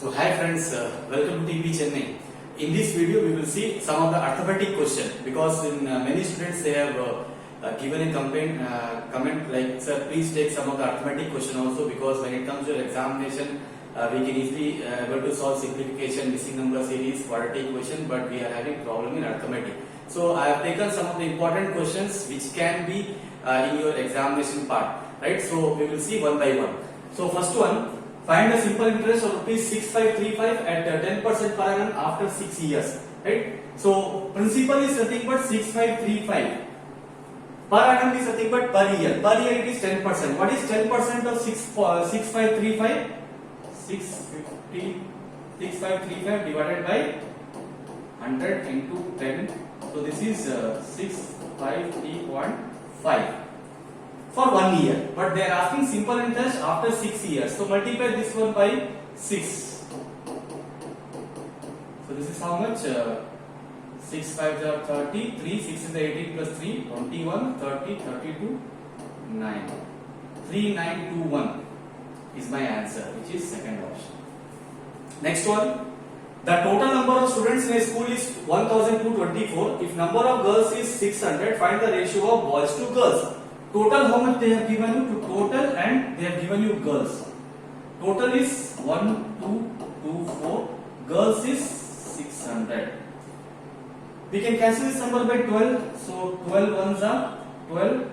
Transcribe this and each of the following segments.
So hi friends, welcome to TP Chennai. In this video we will see some of the arithmetic question because in many students they have given a comment like sir please take some of the arithmetic question also because when it comes to your examination we can easily able to solve simplification, missing number series, quadratic equation, but we are having problem in arithmetic. So I have taken some of the important questions which can be in your examination part, right? So we will see one by one. So first one, find the simple interest of rupees 6535 at 10% per annum after 6 years, right? So principal is nothing but 6535. Per annum is nothing but per year. Per year it is 10%. What is 10% of 6535? 6535 divided by 100 into 10. So this is 653.5 for 1 year. But they are asking simple interest after 6 years. So multiply this one by 6. So this is how much? 6 5 are 30, 3 6 is 18 plus 3, 21, 30, 32, 9. 3921 is my answer, which is second option. Next one. The total number of students in a school is 1224. If number of girls is 600, find the ratio of boys to girls. Total how much they have given you? To total and they have given you girls. Total is 1224. Girls is 600. We can cancel this number by 12. So 12 ones are 12.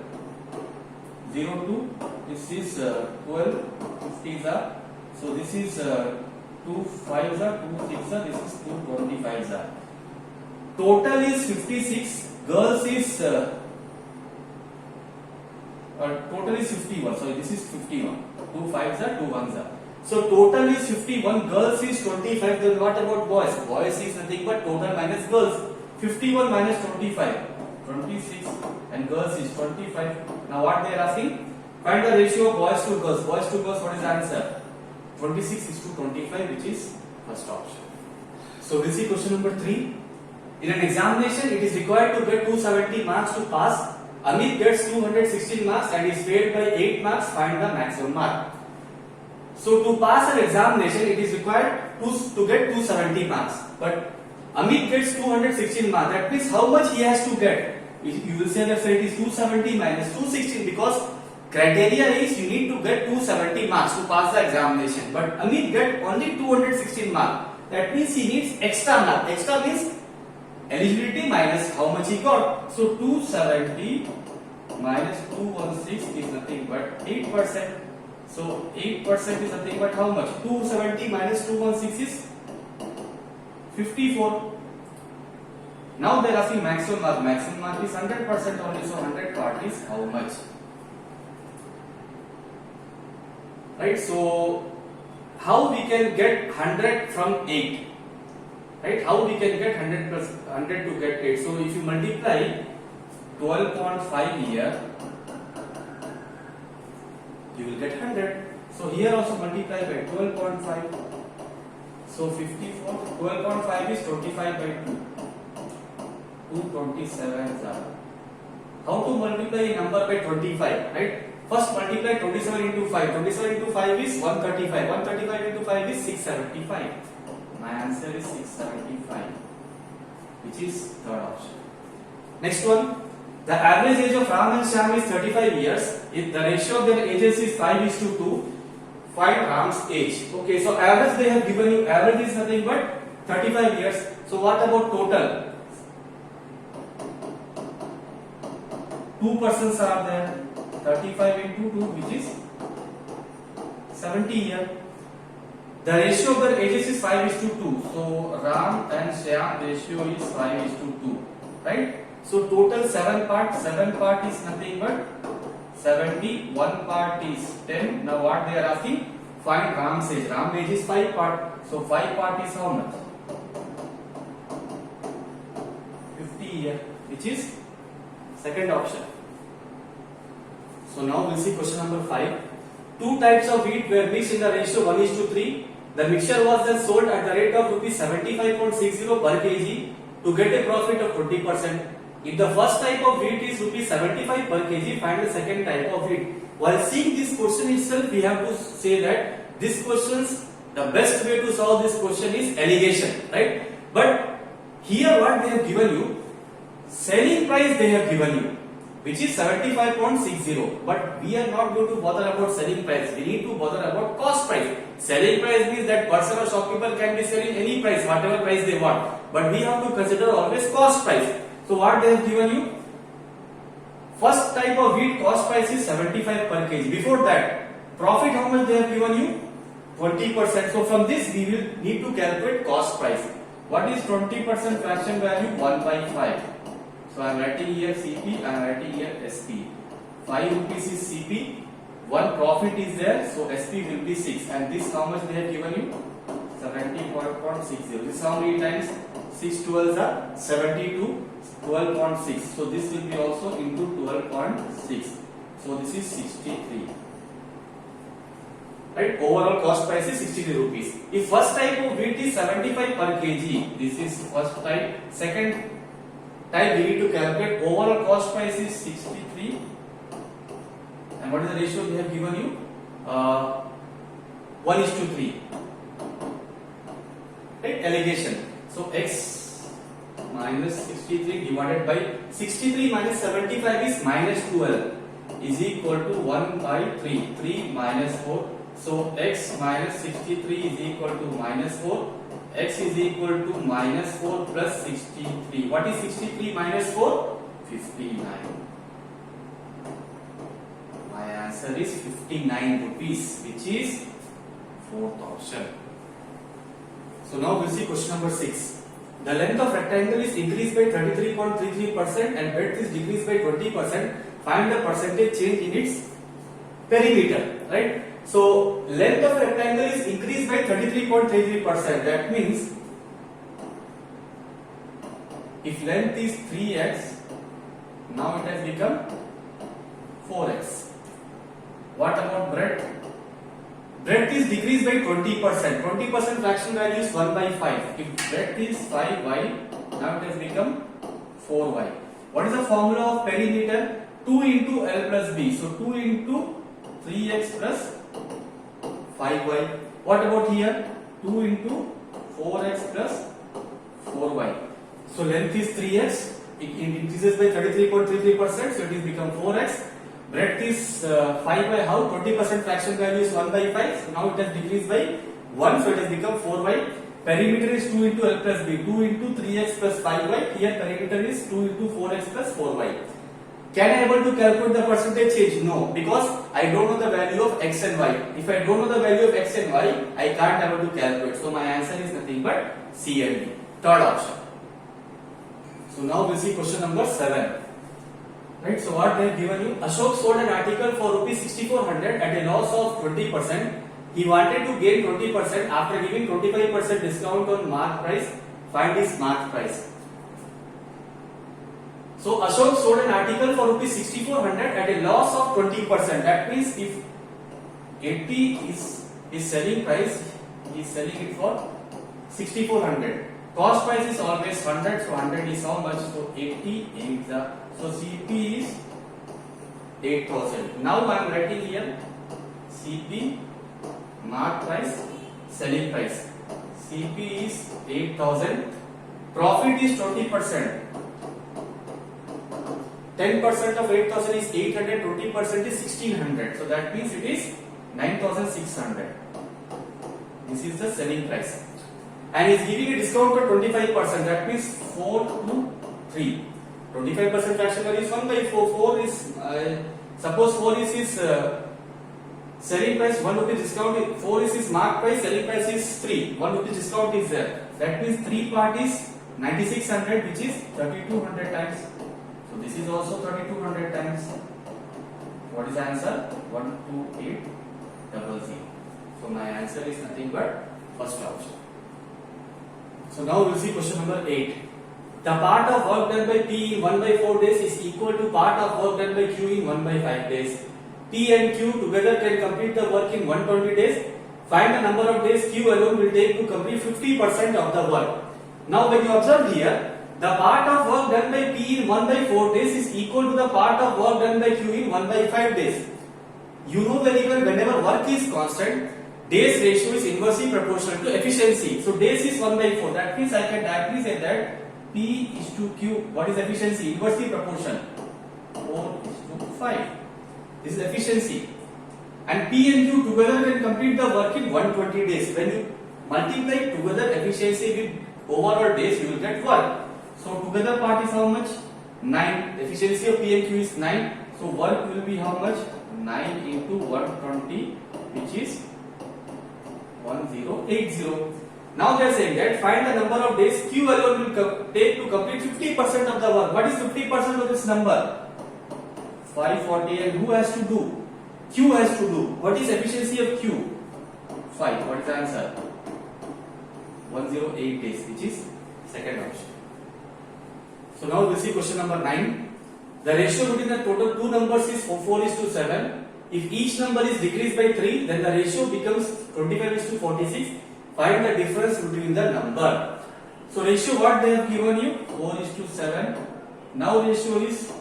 02. This is 12. 50s are. So this is 2 5s are 2 6s are. This is 2 25s are. Total is 56. Girls is total is 51. Sorry, this is 51. 2 5s are 2 1s are. So total is 51. Girls is 25. Then what about boys? Boys is nothing but total minus girls. 51 minus 25. 26 and girls is 25. Now what they are asking? Find the ratio of boys to girls. Boys to girls, what is the answer? 26 is to 25, which is first option. So we'll see question number 3. In an examination, it is required to get 270 marks to pass. Amit gets 216 marks and is failed by 8 marks. Find the maximum mark. So to pass an examination, it is required to get 270 marks. But Amit gets 216 marks. That means how much he has to get? You will say that sir, it is 270 minus 216 because criteria is you need to get 270 marks to pass the examination. But Amit get only 216 marks. That means he needs extra mark. Extra means eligibility minus how much he got. So 270 minus 216 is nothing but 8%. So 8% is nothing but how much? 270 minus 216 is 54. Now they are asking maximum mark. Maximum mark is 100% only. So 100 part is how much? Right. So how we can get 100 from 8? Right? How we can get 100 plus 100 to get 8? So if you multiply 12.5 here, you will get 100. So here also multiply by 12.5. So 54. 12.5 is 25 by 2. 227s are. How to multiply a number by 25? Right? First multiply 27 into 5. 27 into 5 is 135. 135 into 5 is 675. My answer is 675, which is third option. Next one. The average age of Ram and Shyam is 35 years. If the ratio of their ages is 5:2, find Ram's age. Okay, so average they have given you. Average is nothing but 35 years. So what about total? 2 persons are there. 35 into 2, which is 70 years. The ratio of their ages is 5:2. So Ram and Shyam ratio is 5:2, right? So total 7 part. 7 part is nothing but 70. 1 part is 10. Now what they are asking? Find Ram's age. Ram's age is 5 part. So 5 part is how much? 50 years, which is second option. So now we'll see question number 5. 2 types of wheat were mixed in the ratio 1:3. The mixture was then sold at the rate of rupees 75.60 per kg to get a profit of 20%. If the first type of wheat is rupees 75 per kg, find the second type of wheat. While seeing this question itself, we have to say that this questions The best way to solve this question is allegation, right? But here what they have given you, selling price they have given you, which is 75.60. But we are not going to bother about selling price. We need to bother about cost price. Selling price means that person or shopkeeper can be selling any price, whatever price they want. But we have to consider always cost price. So what they have given you? First type of wheat cost price is 75 per kg. Before that, profit how much they have given you? 20%. So from this we will need to calculate cost price. What is 20% fraction value? 1 by 5. So I am writing here CP, I am writing here SP. 5 rupees is CP, 1 profit is there, so SP will be 6. And this how much they have given you? 70.60. This how many times? 6 12s are 72, 12.6. So this will be also into 12.6. So this is 63. Right? Overall cost price is 63 rupees. If first type of wheat is 75 per kg, this is first type. Second type we need to calculate overall cost price is 63. And what is the ratio they have given you? 1:3. Right? Allegation. So x minus 63 divided by 63 minus 75 is minus 12 is equal to 1 by 3. 3 minus 4. So x minus 63 is equal to minus 4. X is equal to minus 4 plus 63. What is 63 minus 4? 59. My answer is 59 rupees, which is 4,000. So now we'll see question number 6. The length of rectangle is increased by 33.33% and breadth is decreased by 20%. Find the percentage change in its perimeter. Right? So length of rectangle is increased by 33.33%. That means if length is 3x, now it has become 4x. What about breadth? Breadth is decreased by 20%. 20% fraction value is 1 by 5. If breadth is 5y, now it has become 4y. What is the formula of perimeter? 2 into L plus B. So 2 into 3x plus 5y. What about here? 2 into 4x plus 4y. So length is 3x. It increases by 33.33%. So it is become 4x. Breadth is 5 by how? 20% fraction value is 1 by 5. So now it has decreased by 1. So it has become 4y. Perimeter is 2 into L plus B. 2 into 3x plus 5y. Here perimeter is 2 into 4x plus 4y. Can I able to calculate the percentage change? No, because I don't know the value of x and y. If I don't know the value of x and y, I can't able to calculate. So my answer is nothing but C and D. Third option. So now we see question number 7. Right, so what they have given you? Ashok sold an article for rupees 6400 at a loss of 20%. He wanted to gain 20% after giving 25% discount on mark price. Find his mark price. So Ashok sold an article for rupees 6400 at a loss of 20%. That means if 80 is his selling price, he is selling it for 6400. Cost price is always 100, so 100 is how much? So 80 is the, so CP is 8000. Now I am writing here CP, mark price, selling price. CP is 8000, profit is 20%. 10% of 8000 is 800, 20% is 1600. So that means it is 9600. This is the selling price. And he is giving a discount of 25%. That means 4 to 3. 25% fraction value is 1 by 4. 4 is, suppose 4 is his selling price, 1 rupee discount, 4 is his mark price, selling price is 3. 1 rupee discount is there. That means 3 part is 9600, which is 3200 times. So this is also 3200 times. What is the answer? 12800. So my answer is nothing but first option. So now we'll see question number 8. The part of work done by P in 1 by 4 days is equal to part of work done by Q in 1 by 5 days. P and Q together can complete the work in 120 days. Find the number of days Q alone will take to complete 50% of the work. Now when you observe here, the part of work done by P in 1 by 4 days is equal to the part of work done by Q in 1 by 5 days. You know very well whenever work is constant, days ratio is inversely proportional to efficiency. So days is 1 by 4. That means I can directly say that P is to Q. What is efficiency? Inversely proportional. 4 is to 5. This is efficiency. And P and Q together can complete the work in 120 days. When you multiply together efficiency with overall days, you will get work. So together part is how much? 9. Efficiency of P and Q is 9. So work will be how much? 9 into 120, which is 1080. Now they are saying that find the number of days Q alone will take to complete 50% of the work. What is 50% of this number? 540. And who has to do? Q has to do. What is efficiency of Q? 5. What is the answer? 108 days, which is second option. So now we see question number 9. The ratio between the total two numbers is 4:7. If each number is decreased by 3, then the ratio becomes 25:46. Find the difference between the number. So ratio what they have given you? 4:7. Now ratio is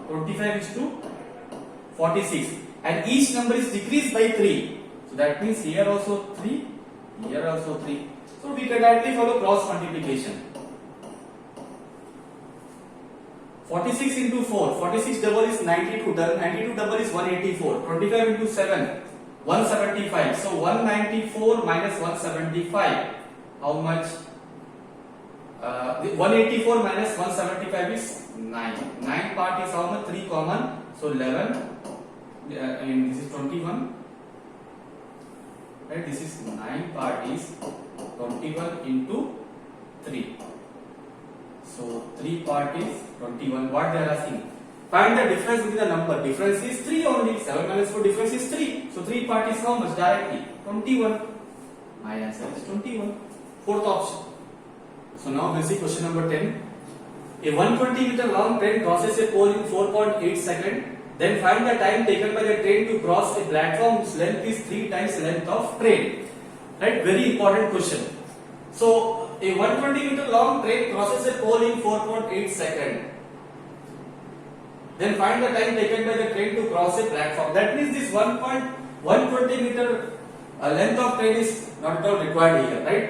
25:46. And each number is decreased by 3. So that means here also 3, here also 3. So we can directly follow cross multiplication. 46 into 4, 46 double is 92, 92 double is 184, 25 into 7, 175. So 194 minus 175, how much? 184 minus 175 is 9. 9 part is how much? 3 common, so 11, and this is 21. Right, this is 9 part is 21 into 3. So 3 part is 21. What they are asking? Find the difference between the number. Difference is 3 only. 7 minus 4 difference is 3. So 3 part is how much? Directly 21. My answer is 21. Fourth option. So now we see question number 10. A 120 meter long train crosses a pole in 4.8 seconds. Then find the time taken by the train to cross a platform whose length is 3 times length of train. Right? Very important question. So a 120 meter long train crosses a pole in 4.8 seconds. Then find the time taken by the train to cross a platform. That means this 120 meter length of train is not at all required here, right?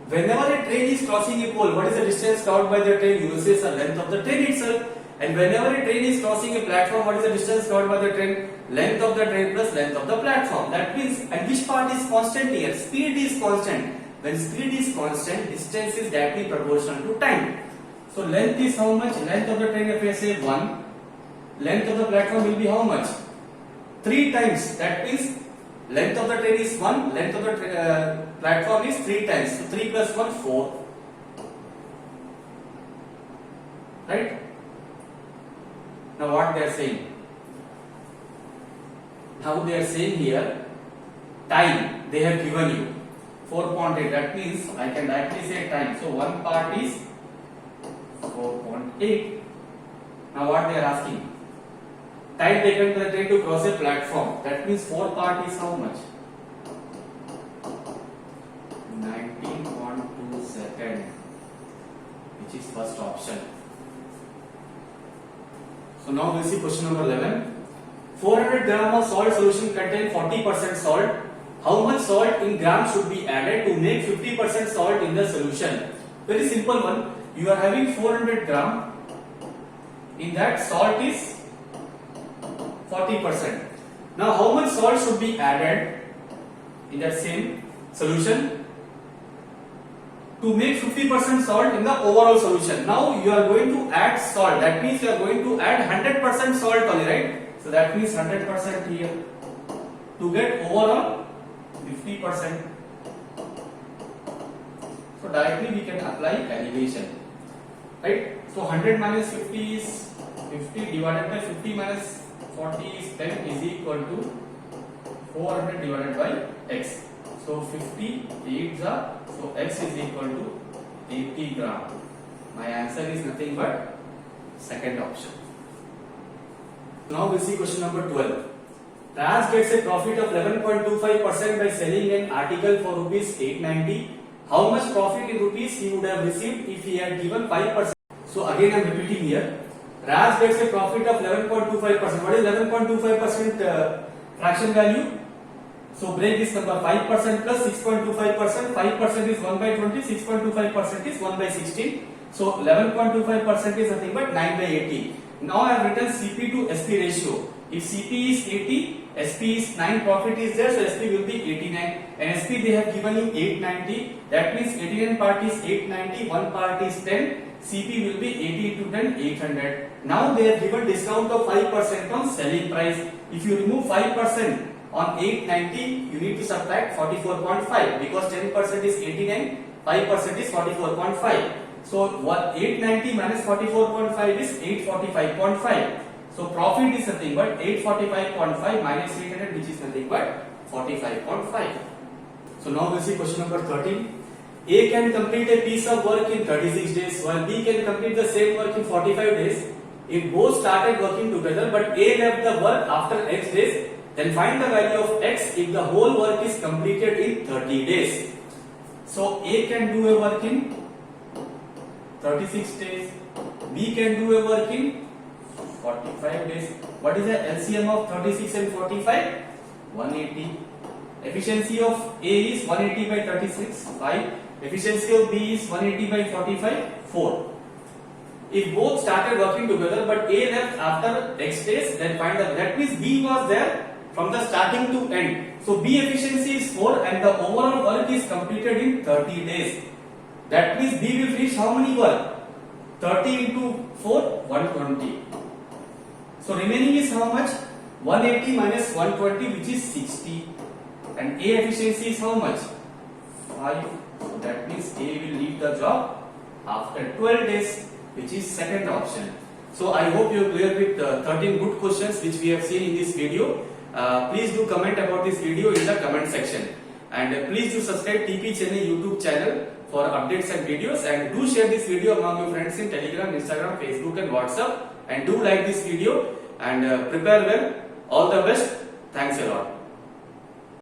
Whenever a train is crossing a pole, what is the distance covered by the train? You will say the length of the train itself. And whenever a train is crossing a platform, what is the distance covered by the train? Length of the train plus length of the platform. That means, and which part is constant here? Speed is constant. When speed is constant, distance is directly proportional to time. So length is how much? Length of the train, if I say 1, length of the platform will be how much? 3 times. That means length of the train is 1, length of the platform is 3 times. So 3 plus 1, 4. Right? Now what they are saying? Now they are saying here, time they have given you. 4.8, that means I can directly say time. So one part is 4.8. Now what they are asking? Time taken by the train to cross a platform. That means 4 part is how much? 19.2 seconds, which is first option. So now we see question number 11. 400 gram of salt solution contain 40% salt. How much salt in grams should be added to make 50% salt in the solution? Very simple one. You are having 400 gram. In that salt is 40%. Now how much salt should be added in that same solution to make 50% salt in the overall solution? Now you are going to add salt. That means you are going to add 100% salt only, right? So that means 100% here to get overall 50%. So directly we can apply elevation, right? So 100 minus 50 is 50 divided by 50 minus 40 is 10 is equal to 400 divided by x. So 50 8s are, so x is equal to 80 gram. My answer is nothing but second option. Now we see question number 12. Raj gets a profit of 11.25% by selling an article for rupees 890. How much profit in rupees he would have received if he had given 5%? So again I am repeating here. Raj gets a profit of 11.25%. What is 11.25% fraction value? So break this number, 5% plus 6.25%, 5% is 1 by 20, 6.25% is 1 by 16. So 11.25% is nothing but 9 by 80. Now I have written CP to SP ratio. If CP is 80, SP is 9, profit is there, so SP will be 89. And SP they have given you 890. That means 89 part is 890, one part is 10. CP will be 80 into 10, 800. Now they have given discount of 5% on selling price. If you remove 5% on 890, you need to subtract 44.5 because 10% is 89, 5% is 44.5. So what 890 minus 44.5 is 845.5. So profit is nothing but 845.5 minus 800, which is nothing but 45.5. So now we'll see question number 13. A can complete a piece of work in 36 days while B can complete the same work in 45 days. If both started working together but A left the work after X days, then find the value of X if the whole work is completed in 30 days. So A can do a work in 36 days, B can do a work in 45 days. What is the LCM of 36 and 45? 180. Efficiency of A is 180 by 36, 5. Efficiency of B is 180 by 45, 4. If both started working together but A left after X days, then find the, that means B was there from the starting to end. So B efficiency is 4 and the overall work is completed in 30 days. That means B will finish how many work? 30 into 4, 120. So remaining is how much? 180 minus 120, which is 60. And A efficiency is how much? 5. So that means A will leave the job after 12 days, which is second option. So I hope you are clear with 13 good questions which we have seen in this video. Please do comment about this video in the comment section. And please do subscribe TP Chennai YouTube channel for updates and videos. And do share this video among your friends in Telegram, Instagram, Facebook and WhatsApp. And do like this video and prepare well. All the best. Thanks a lot.